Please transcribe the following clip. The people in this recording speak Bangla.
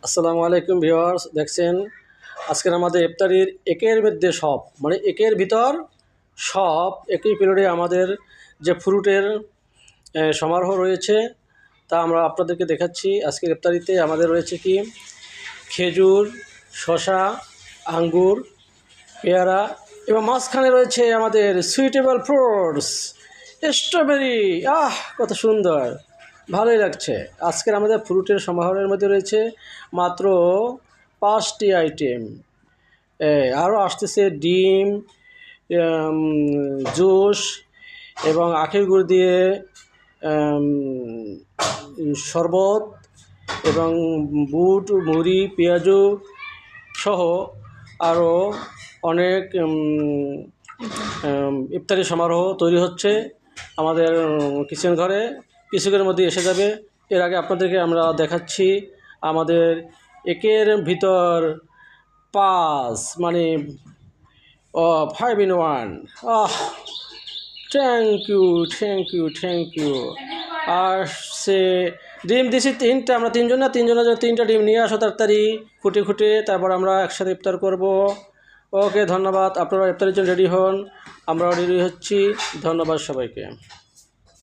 আসসালামু আলাইকুম ভিউয়ার্স, দেখছেন আজকের আমাদের ইফতারির একের মধ্যে সব, মানে একের ভিতর সব একই পিরিয়ডে আমাদের যে ফ্রুটের সমারোহ রয়েছে তা আমরা আপনাদেরকে দেখাচ্ছি। আজকের ইফতারিতে আমাদের রয়েছে কি খেজুর, শসা, আঙ্গুর, পেয়ারা এবং মাঝখানে রয়েছে আমাদের সুইটেবল ফ্রুটস স্ট্রবেরি। কত সুন্দর, ভালোই লাগছে। আজকের আমাদের ফ্রুটের সমাহারের মধ্যে রয়েছে মাত্র 5টি আইটেম। আরও আসতেছে ডিম, জুস এবং আখের গুড় দিয়ে শরবত এবং বুট, মুড়ি, পেঁয়াজু সহ আরও অনেক ইফতারি সমারোহ তৈরি হচ্ছে আমাদের কিচেন ঘরে। কিছুক্ষণের মধ্যে এসে যাবে। এর আগে আপনাদেরকে আমরা দেখাচ্ছি আমাদের একের ভিতর 5, মানে 5 in 1। Thank you. আর সে ডিম দিছি 3টা, আমরা তিনজনের জন্য 3টা ডিম নিয়ে আসো তাড়াতাড়ি খুঁটে, তারপর আমরা একসাথে ইফতার করব। ওকে, ধন্যবাদ। আপনারা ইফতারের জন্য রেডি হন, আমরাও রেডি হচ্ছি। ধন্যবাদ সবাইকে।